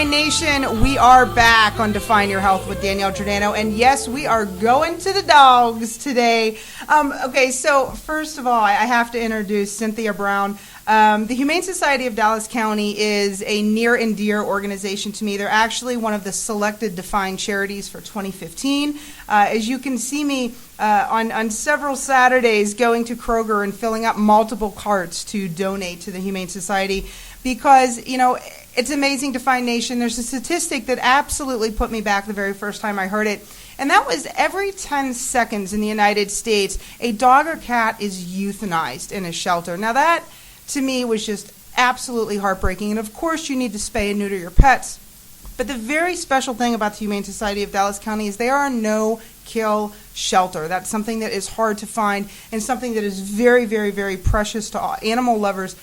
Dfine Nation, we are back on Define Your Health with Danielle Girdano, and yes, we are going to the dogs today. Okay, so first of all, I have to introduce Cynthia Brown. The Humane Society of Dallas County is a near and dear organization to me. They're actually one of the selected Dfine charities for 2015. As you can see me on several Saturdays going to Kroger and filling up multiple carts to donate to the Humane Society because, you know, it's amazing Dfine Nation. There's a statistic that absolutely put me back the very first time I heard it, and that was every 10 seconds in the United States, a dog or cat is euthanized in a shelter. Now that, to me, was just absolutely heartbreaking. And of course, you need to spay and neuter your pets. But the very special thing about the Humane Society of Dallas County is they are a no-kill shelter. That's something that is hard to find and something that is very, very, very precious to animal lovers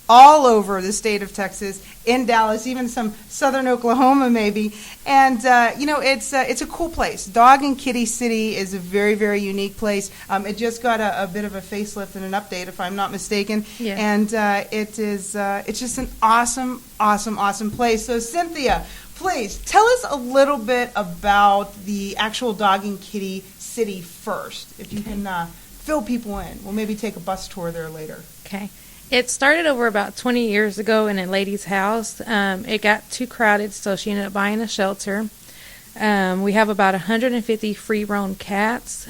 all over the state of Texas, in Dallas, even some southern Oklahoma maybe. And, you know, it's a cool place. Dog and Kitty City is a very, very unique place. It just got a bit of a facelift and an update, if I'm not mistaken. Yeah. And it's just an awesome, awesome, awesome place. So, Cynthia, please tell us a little bit about the actual Dog and Kitty City first, if you can fill people in. We'll maybe take a bus tour there later. Okay. It started over about 20 years ago in a lady's house. It got too crowded, so she ended up buying a shelter. We have about 150 free-roam cats.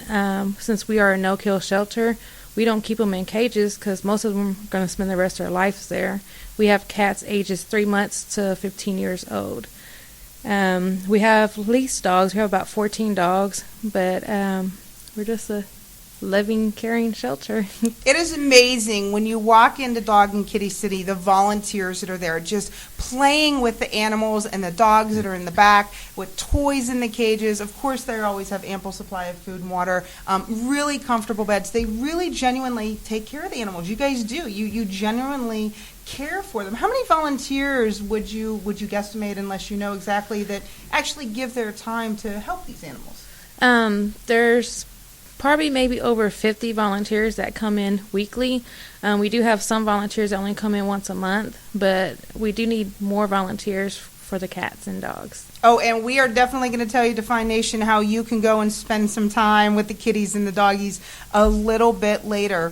Since we are a no-kill shelter, we don't keep them in cages because most of them are going to spend the rest of their lives there. We have cats ages 3 months to 15 years old. We have leased dogs. We have about 14 dogs, but we're just a living, caring shelter. It is amazing when you walk into Dog and Kitty City, the volunteers that are there just playing with the animals and the dogs that are in the back with toys in the cages. Of course, they always have ample supply of food and water, really comfortable beds. They really genuinely take care of the animals. You guys do. You genuinely care for them. How many volunteers would you guesstimate, unless you know exactly, that actually give their time to help these animals? There's probably maybe over 50 volunteers that come in weekly. We do have some volunteers that only come in once a month, but we do need more volunteers for the cats and dogs. Oh, and we are definitely going to tell you, Dfine Nation, how you can go and spend some time with the kitties and the doggies a little bit later.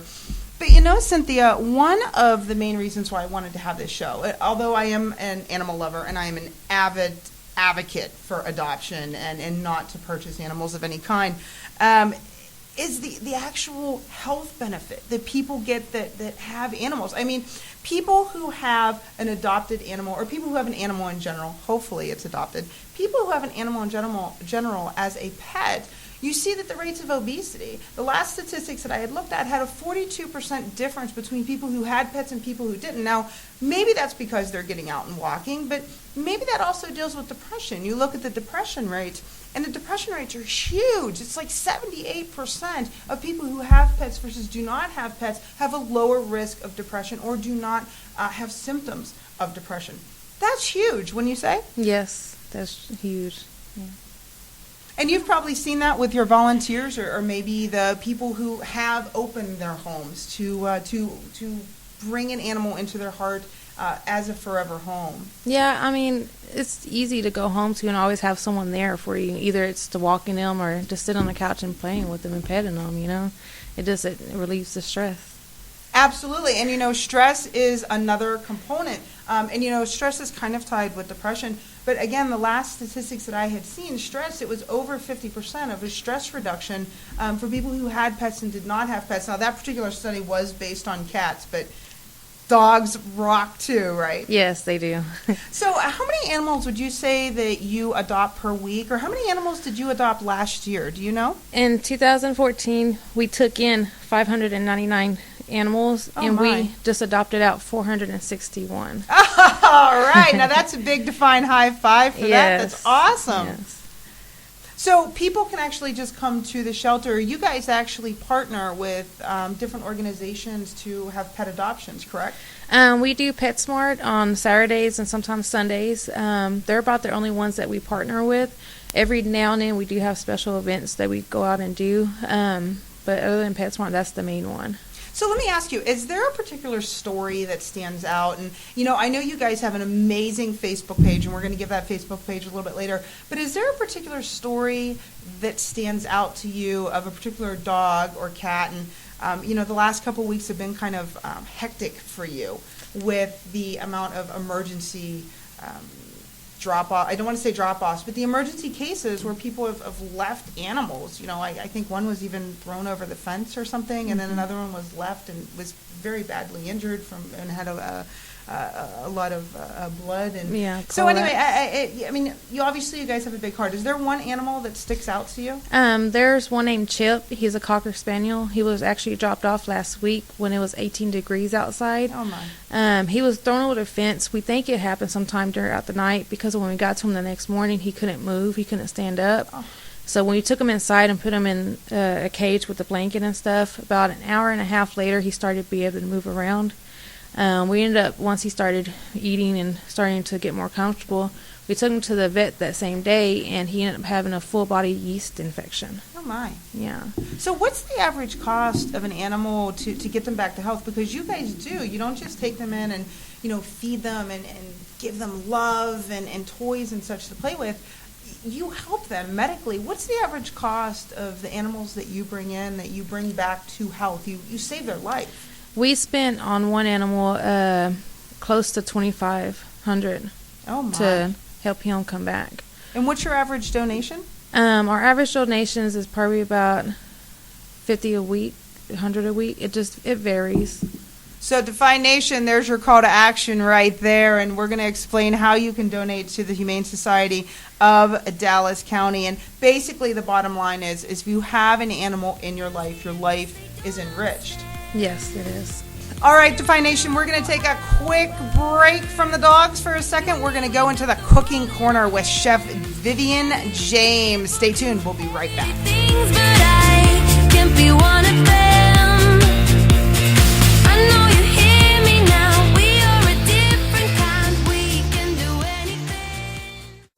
But you know, Cynthia, one of the main reasons why I wanted to have this show, although I am an animal lover and I am an avid advocate for adoption and not to purchase animals of any kind, is the actual health benefit that people get that have animals. I mean, people who have an adopted animal, or people who have an animal in general, hopefully it's adopted, people who have an animal in general as a pet, you see that the rates of obesity, the last statistics that I had looked at had a 42% difference between people who had pets and people who didn't. Now, maybe that's because they're getting out and walking, but maybe that also deals with depression. You look at the depression rates, and the depression rates are huge. It's like 78% of people who have pets versus do not have pets have a lower risk of depression or do not have symptoms of depression. That's huge, wouldn't you say? Yes, that's huge. Yeah. And you've probably seen that with your volunteers, or maybe the people who have opened their homes to bring an animal into their heart as a forever home. Yeah, I mean, it's easy to go home to and always have someone there for you. Either it's to walking them or just sit on the couch and playing with them and petting them, you know. It relieves the stress. Absolutely. And, you know, stress is another component. And, you know, stress is kind of tied with depression. But, again, the last statistics that I had seen, stress, it was over 50% of a stress reduction for people who had pets and did not have pets. Now, that particular study was based on cats, but dogs rock too, right? Yes, they do. So how many animals would you say that you adopt per week, or how many animals did you adopt last year? Do you know? In 2014, we took in 599 animals, and we just adopted out 461. All right. Now that's a big Dfine high five for that. That's awesome. Yes. So people can actually just come to the shelter. You guys actually partner with different organizations to have pet adoptions, correct? We do PetSmart on Saturdays and sometimes Sundays. They're about the only ones that we partner with. Every now and then we do have special events that we go out and do. But other than PetSmart, that's the main one. So let me ask you, is there a particular story that stands out? And, I know you guys have an amazing Facebook page, and we're going to give that Facebook page a little bit later, but is there a particular story that stands out to you of a particular dog or cat? And, the last couple weeks have been kind of hectic for you with the amount of emergency drop-off. I don't want to say drop-offs, but the emergency cases where people have left animals. I think one was even thrown over the fence or something, and then another one was left and was very badly injured and had a lot of blood. And so anyway, I mean, you guys have a big heart. Is there one animal that sticks out to you? There's one named Chip. He's a Cocker Spaniel. He was actually dropped off last week when it was 18 degrees outside. Oh, my. He was thrown over the fence. We think it happened sometime throughout the night because when we got to him the next morning, he couldn't move. He couldn't stand up. Oh. So when we took him inside and put him in a cage with a blanket and stuff, about an hour and a half later, he started to be able to move around. We ended up, once he started eating and starting to get more comfortable, we took him to the vet that same day, and he ended up having a full-body yeast infection. Oh, my. Yeah. So what's the average cost of an animal to get them back to health? Because you guys do. You don't just take them in and, feed them and give them love and toys and such to play with. You help them medically. What's the average cost of the animals that you bring in, that you bring back to health? You save their life. We spent on one animal close to $2,500 to help him come back. And what's your average donation? Our average donations is probably about $50 a week, $100 a week. It varies. So Dfine Nation, there's your call to action right there, and we're going to explain how you can donate to the Humane Society of Dallas County. And basically the bottom line is if you have an animal in your life is enriched. Yes, it is. All right, Dfine Nation, we're going to take a quick break from the dogs for a second. We're going to go into the cooking corner with Chef Vivian James. Stay tuned. We'll be right back. Things, but I can't be one of them. I know you hear me now. We are a different kind. We can do anything.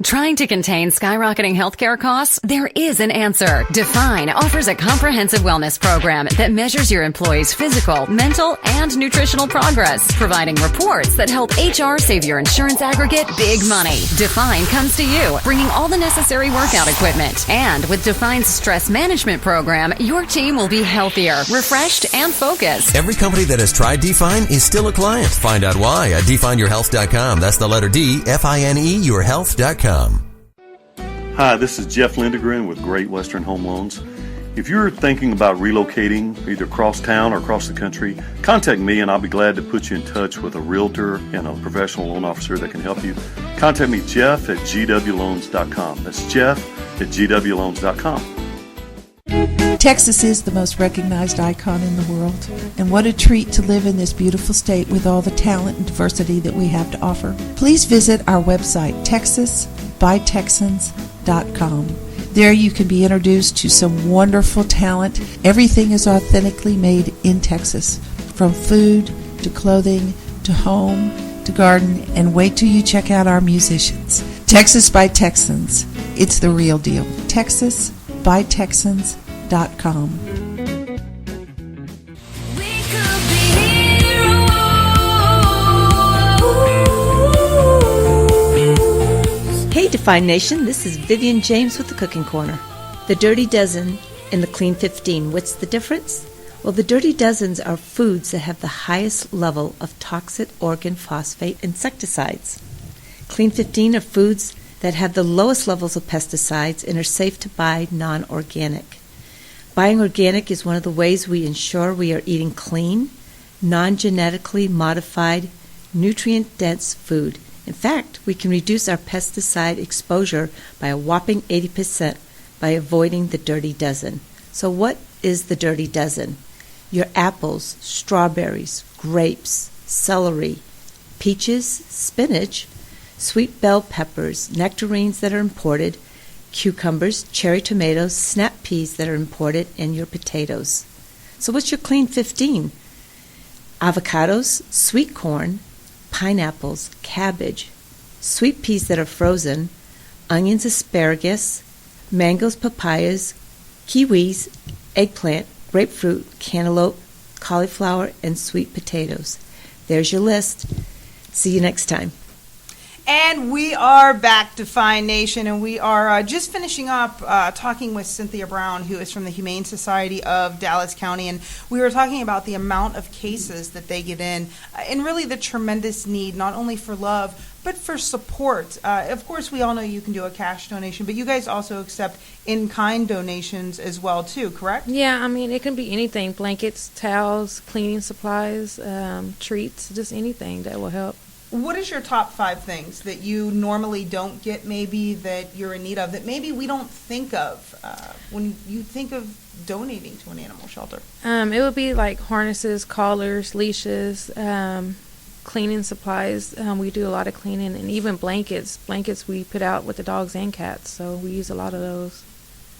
Trying to contain skyrocketing healthcare costs? There is an answer. Dfine offers a comprehensive wellness program that measures your employees' physical, mental, and nutritional progress, providing reports that help HR save your insurance aggregate big money. Dfine comes to you, bringing all the necessary workout equipment. And with Define's stress management program, your team will be healthier, refreshed, and focused. Every company that has tried Dfine is still a client. Find out why at defineyourhealth.com. That's the letter D, F-I-N-E, yourhealth.com. Hi, this is Jeff Lindegren with Great Western Home Loans. If you're thinking about relocating either across town or across the country, contact me and I'll be glad to put you in touch with a realtor and a professional loan officer that can help you. Contact me, Jeff at gwloans.com. That's Jeff at gwloans.com. Texas is the most recognized icon in the world, and what a treat to live in this beautiful state with all the talent and diversity that we have to offer. Please visit our website, texasbytexans.com. There you can be introduced to some wonderful talent. Everything is authentically made in Texas, from food to clothing to home to garden, and wait till you check out our musicians. Texas by Texans. It's the real deal. texasbytexans.com. We could be heroes. Hey Dfine Nation, this is Vivian James with the Cooking Corner. The Dirty Dozen and the Clean 15, what's the difference? Well, the Dirty Dozens are foods that have the highest level of toxic organ phosphate insecticides. Clean 15 are foods that have the lowest levels of pesticides and are safe to buy non-organic. Buying organic is one of the ways we ensure we are eating clean, non-genetically modified, nutrient-dense food. In fact, we can reduce our pesticide exposure by a whopping 80% by avoiding the Dirty Dozen. So what is the Dirty Dozen? Your apples, strawberries, grapes, celery, peaches, spinach, sweet bell peppers, nectarines that are imported, cucumbers, cherry tomatoes, snap peas that are imported, and your potatoes. So what's your Clean 15? Avocados, sweet corn, pineapples, cabbage, sweet peas that are frozen, onions, asparagus, mangoes, papayas, kiwis, eggplant, grapefruit, cantaloupe, cauliflower, and sweet potatoes. There's your list. See you next time. And we are back, Dfine Nation, and we are just finishing up talking with Cynthia Brown, who is from the Humane Society of Dallas County, and we were talking about the amount of cases that they get in, and really the tremendous need, not only for love, but for support. Of course, we all know you can do a cash donation, but you guys also accept in-kind donations as well, too, correct? Yeah, I mean, it can be anything: blankets, towels, cleaning supplies, treats, just anything that will help. What is your top 5 things that you normally don't get, maybe that you're in need of, that maybe we don't think of when you think of donating to an animal shelter? It would be like harnesses, collars, leashes, cleaning supplies. We do a lot of cleaning, and even blankets. Blankets we put out with the dogs and cats, so we use a lot of those.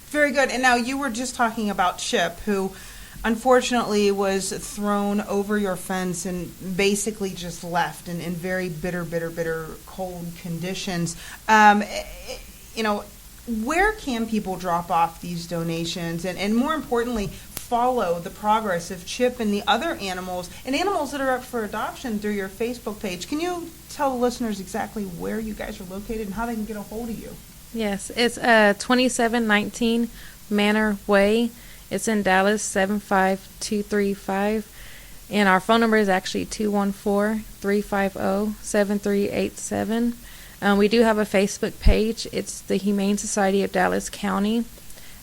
Very good. And now you were just talking about Chip, who unfortunately was thrown over your fence and basically just left in very bitter, cold conditions. You know, where can people drop off these donations and more importantly, follow the progress of Chip and the other animals and animals that are up for adoption through your Facebook page? Can you tell the listeners exactly where you guys are located and how they can get a hold of you? Yes, it's 2719 Manor Way. It's in Dallas, 75235, and our phone number is actually 214-350-7387. We do have a Facebook page. It's the Humane Society of Dallas County.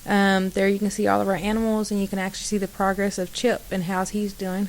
There you can see all of our animals, and you can actually see the progress of Chip and how he's doing.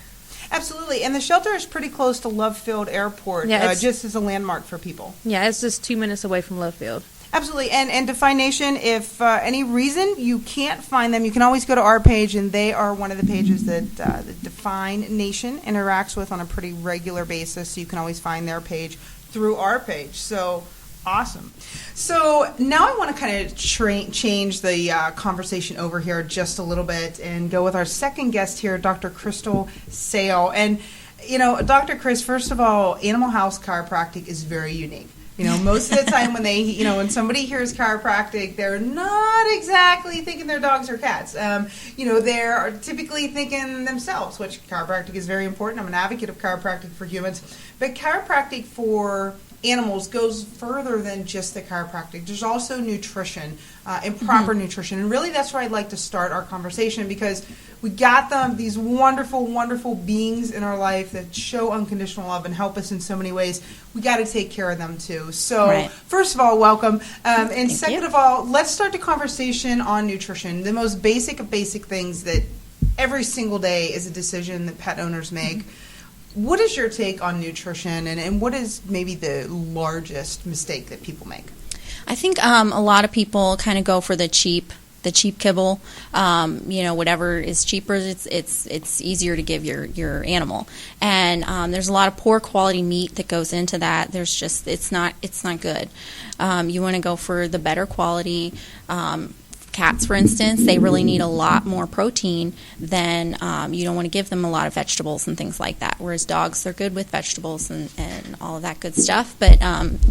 Absolutely, and the shelter is pretty close to Love Field Airport, just as a landmark for people. Yeah, it's just 2 minutes away from Love Field. Absolutely, and Dfine Nation, if any reason you can't find them, you can always go to our page, and they are one of the pages that the Dfine Nation interacts with on a pretty regular basis, so you can always find their page through our page. So, awesome. So, now I want to kind of change the conversation over here just a little bit and go with our second guest here, Dr. Cristal Sale. And, you know, Dr. Chris, first of all, Animal House Chiropractic is very unique. You know, most of the time when when somebody hears chiropractic, they're not exactly thinking their dogs or cats. They're typically thinking themselves, which chiropractic is very important. I'm an advocate of chiropractic for humans. But chiropractic for animals goes further than just the chiropractic. There's also nutrition and proper nutrition. And really that's where I'd like to start our conversation, because we got these wonderful, wonderful beings in our life that show unconditional love and help us in so many ways. We got to take care of them too. So First of all, welcome. And second of all, let's start the conversation on nutrition. The most basic of basic things that every single day is a decision that pet owners make. What is your take on nutrition, and what is maybe the largest mistake that people make? I think a lot of people kind of go for the cheap kibble. Whatever is cheaper, it's easier to give your animal. And there's a lot of poor quality meat that goes into that. It's not good. You want to go for the better quality. Cats, for instance, they really need a lot more protein than you don't want to give them a lot of vegetables and things like that. Whereas dogs, they're good with vegetables and all of that good stuff, but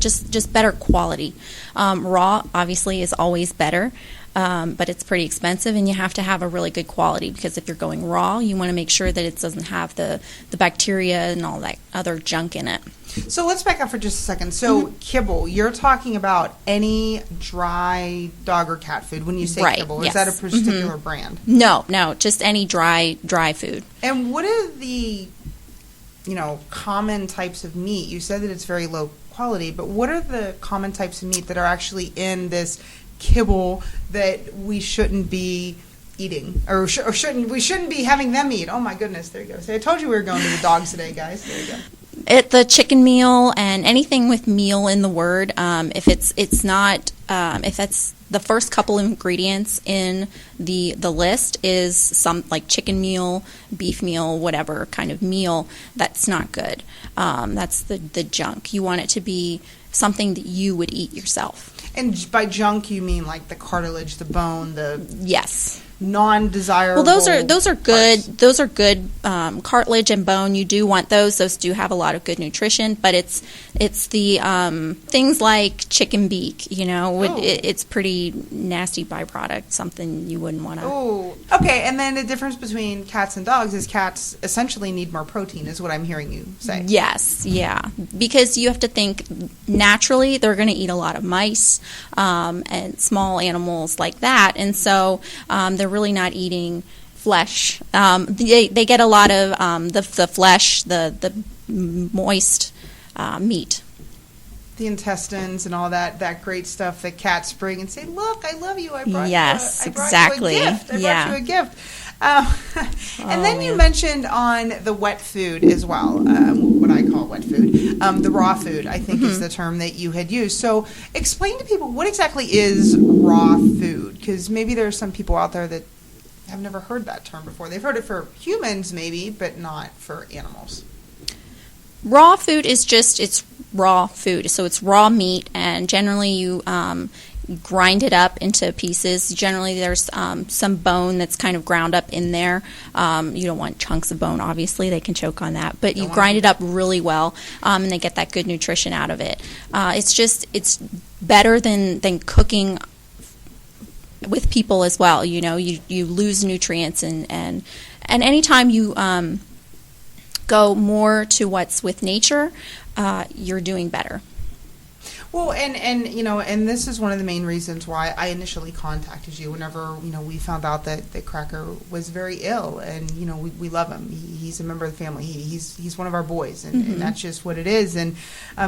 just better quality. Raw, obviously, is always better, but it's pretty expensive, and you have to have a really good quality, because if you're going raw, you want to make sure that it doesn't have the bacteria and all that other junk in it. So let's back up for just a second. So kibble, you're talking about any dry dog or cat food when you say kibble. Is that a particular brand? No, just any dry food. And what are the common types of meat? You said that it's very low quality, but what are the common types of meat that are actually in this kibble that we shouldn't be eating, or we shouldn't be having them eat? Oh my goodness, there you go. See, I told you we were going to the dogs today, guys. There you go. The chicken meal and anything with meal in the word, if it's not, if that's the first couple of ingredients in the list is some like chicken meal, beef meal, whatever kind of meal, that's not good. That's the junk. You want it to be something that you would eat yourself. And by junk, you mean like the cartilage, the bone, Yes. non-desirable. Well, those are good. parts. Those are good cartilage and bone. You do want those. Those do have a lot of good nutrition, but it's the things like chicken beak. It's pretty nasty byproduct. Something you wouldn't want to. Oh, okay. And then the difference between cats and dogs is cats essentially need more protein, is what I'm hearing you say. Yes, yeah. Because you have to think naturally they're going to eat a lot of mice and small animals like that, and so they're really not eating flesh. They get a lot of the flesh, the moist meat. The intestines and all that great stuff that cats bring and say, "Look, I love you. I brought Yes, you exactly. You a gift. I Yeah. brought you a gift." And then you mentioned on the wet food as well, what I call wet food, the raw food, I think is the term that you had used. So explain to people what exactly is raw food, because maybe there are some people out there that have never heard that term before. They've heard it for humans maybe, but not for animals. Raw food is it's raw food. So it's raw meat, and generally you grind it up into pieces. Generally there's some bone that's kind of ground up in there. You don't want chunks of bone, obviously. They can choke on that. But you grind it up really well, and they get that good nutrition out of it. It's better than cooking with people as well. You lose nutrients, and anytime you go more to what's with nature, you're doing better. Well, and this is one of the main reasons why I initially contacted you whenever, we found out that Cracker was very ill, and, we love him. He's a member of the family. He's one of our boys, and that's just what it is. And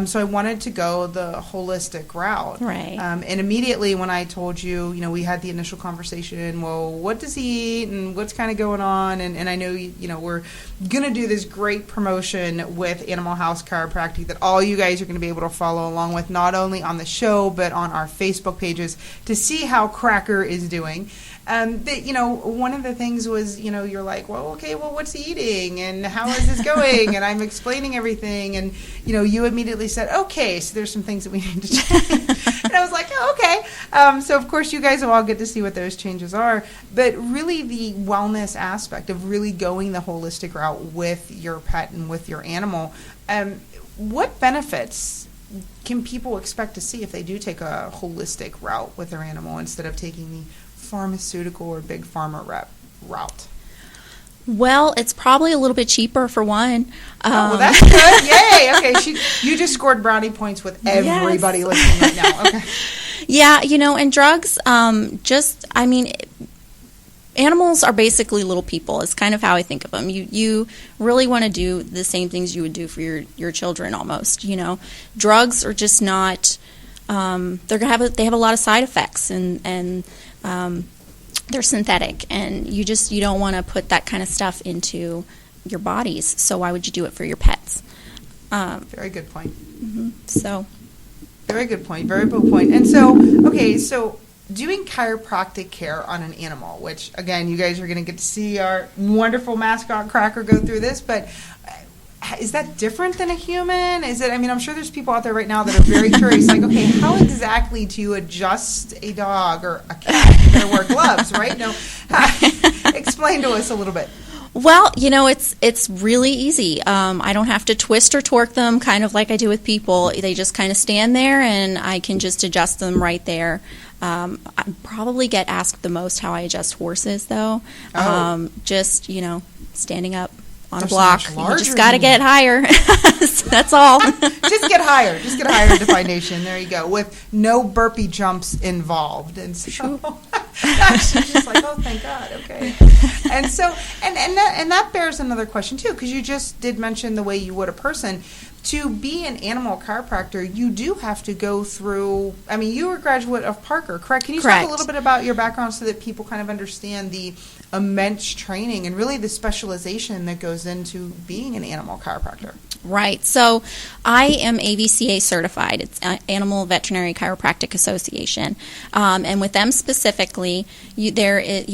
so I wanted to go the holistic route. Right. And immediately when I told you, we had the initial conversation, well, what does he eat and what's kind of going on? And I know, we're going to do this great promotion with Animal House Chiropractic that all you guys are going to be able to follow along with, not only on the show but on our Facebook pages, to see how Cracker is doing. One of the things was, you're like, well, what's he eating and how is this going? And I'm explaining everything, and you immediately said, okay, so there's some things that we need to change. And I was like, oh, okay. So of course you guys will all get to see what those changes are, but really the wellness aspect of really going the holistic route with your pet and with your animal. What benefits can people expect to see if they do take a holistic route with their animal instead of taking the pharmaceutical or big pharma route? Well, it's probably a little bit cheaper for one. Well, that's good. Yay. Okay, you just scored brownie points with everybody listening right now. Okay. Yeah, and drugs, animals are basically little people. It's kind of how I think of them. You really want to do the same things you would do for your children almost. Drugs are just not. They have a lot of side effects, and they're synthetic, and you don't want to put that kind of stuff into your bodies. So why would you do it for your pets? Very good point. So. Very good point. Very good point. And so doing chiropractic care on an animal, which, again, you guys are going to get to see our wonderful mascot Cracker go through this, but is that different than a human? I'm sure there's people out there right now that are very curious, like, okay, how exactly do you adjust a dog or a cat? You're going to wear gloves, right? No. Explain to us a little bit. Well, it's really easy. I don't have to twist or torque them, kind of like I do with people. They just kind of stand there, and I can just adjust them right there. I probably get asked the most how I adjust horses, though. Just, standing up on a block. You just got to get higher. That's all. Just get higher. Just get higher, Dfine Nation. There you go. With no burpee jumps involved. And so she's just like, oh, thank God. Okay. And so, and that bears another question, too, because you just did mention the way you would a person. To be an animal chiropractor, you do have to go through, you were a graduate of Parker, correct? Can you talk a little bit about your background so that people kind of understand the immense training and really the specialization that goes into being an animal chiropractor? Right. So I am AVCA certified. It's Animal Veterinary Chiropractic Association. And with them specifically, you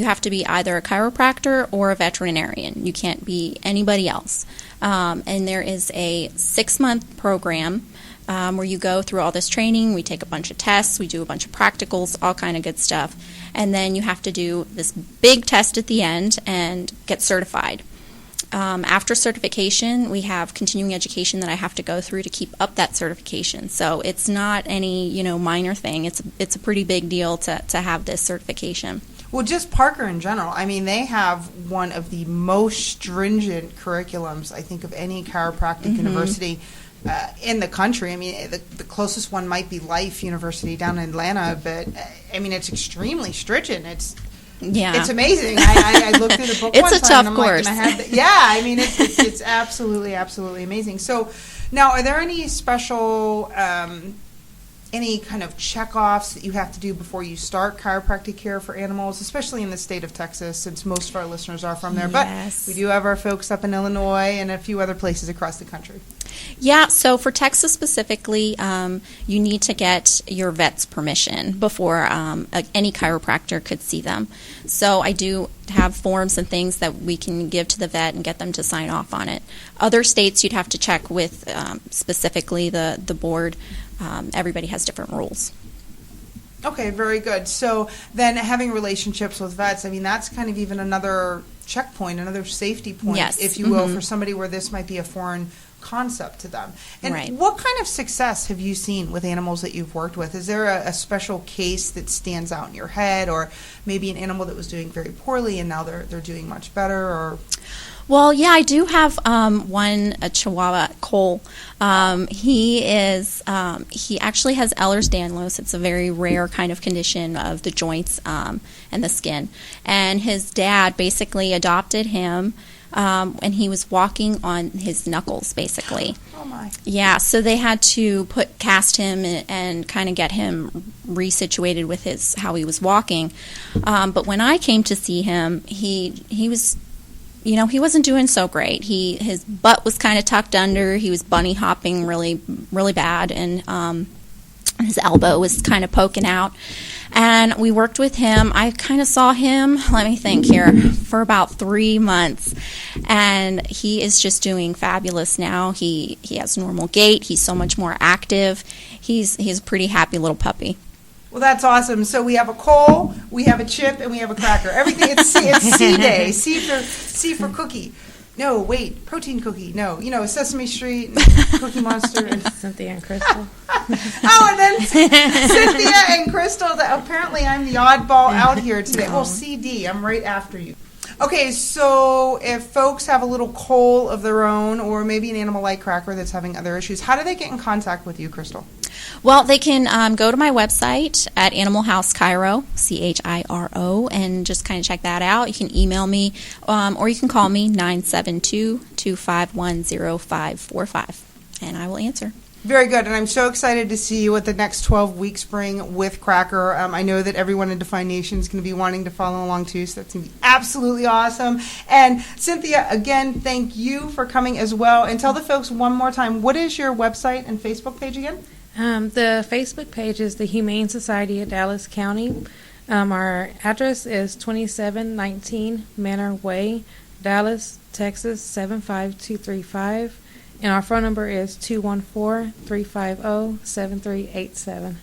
have to be either a chiropractor or a veterinarian. You can't be anybody else. And there is a 6-month program where you go through all this training. We take a bunch of tests, we do a bunch of practicals, all kind of good stuff. And then you have to do this big test at the end and get certified. After certification, we have continuing education that I have to go through to keep up that certification. So it's not any, minor thing. It's a pretty big deal to have this certification. Well, just Parker in general. I mean, they have one of the most stringent curriculums, I think, of any chiropractic university in the country. I mean, the closest one might be Life University down in Atlanta, but, I mean, it's extremely stringent. It's amazing. I looked through the book It's one a time, tough and I'm course. Like, and I had I mean, it's absolutely, absolutely amazing. So now, are there any special, any kind of check-offs that you have to do before you start chiropractic care for animals, especially in the state of Texas, since most of our listeners are from there? Yes. But we do have our folks up in Illinois and a few other places across the country. Yeah, so for Texas specifically, you need to get your vet's permission before any chiropractor could see them. So I do have forms and things that we can give to the vet and get them to sign off on it. Other states you'd have to check with specifically the board. Everybody has different rules. Okay, very good. So then having relationships with vets, I mean, that's kind of even another checkpoint, another safety point, Yes. if you will, for somebody where this might be a foreign concept to them. And Right. what kind of success have you seen with animals that you've worked with? Is there a special case that stands out in your head, or maybe an animal that was doing very poorly and now they're doing much better? Or Well, yeah, I do have a Chihuahua, Cole. He actually has Ehlers-Danlos. It's a very rare kind of condition of the joints and the skin. And his dad basically adopted him, and he was walking on his knuckles, basically. oh my. Yeah, so they had to cast him and kind of get him resituated with how he was walking. But when I came to see him, he was, he wasn't doing so great. His butt was kind of tucked under. He was bunny hopping really, really bad, and his elbow was kind of poking out. And we worked with him. I kind of saw him, let me think here, for about 3 months. And he is just doing fabulous now. He has normal gait. He's so much more active. He's a pretty happy little puppy. Well, that's awesome. So we have a Cole, we have a Chip, and we have a Cracker. Everything, it's C day. C for cookie. No, wait, protein cookie. No, Sesame Street, and Cookie Monster, and Cynthia and Crystal. and then Cynthia and Crystal. Apparently, I'm the oddball out here today. Well, CD, I'm right after you. Okay, so if folks have a little Cole of their own, or maybe an animal like Cracker that's having other issues, how do they get in contact with you, Crystal? Well, they can go to my website at Animal House Chiro, Chiro, and just kind of check that out. You can email me, or you can call me, 972-251-0545, and I will answer. Very good, and I'm so excited to see what the next 12 weeks bring with Cracker. I know that everyone in Dfine Nation is going to be wanting to follow along too, so that's going to be absolutely awesome. And Cynthia, again, thank you for coming as well. And tell the folks one more time, what is your website and Facebook page again? The Facebook page is the Humane Society of Dallas County. Our address is 2719 Manor Way, Dallas, Texas 75235. And our phone number is 214-350-7387.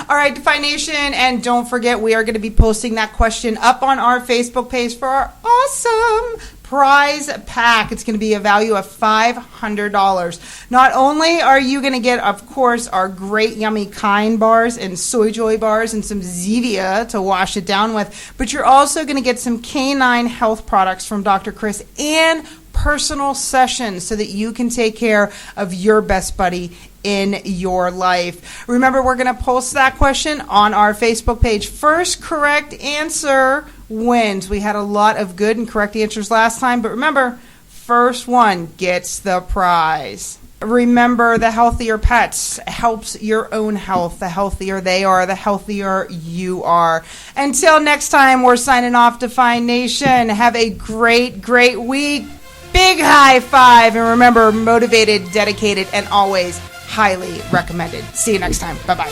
All right, Dfine Nation, and don't forget, we are going to be posting that question up on our Facebook page for our awesome prize pack. It's going to be a value of $500. Not only are you going to get, of course, our great yummy Kind bars and Soy Joy bars and some Zevia to wash it down with, but you're also going to get some canine health products from Dr. Chris and personal sessions so that you can take care of your best buddy in your life. Remember, we're going to post that question on our Facebook page. First correct answer wins. We had a lot of good and correct answers last time, but remember, first one gets the prize. Remember, the healthier pets helps your own health. The healthier they are, the healthier you are. Until next time, we're signing off, Dfine Nation. Have a great, great week. Big high five. And remember, motivated, dedicated, and always highly recommended. See you next time. Bye-bye.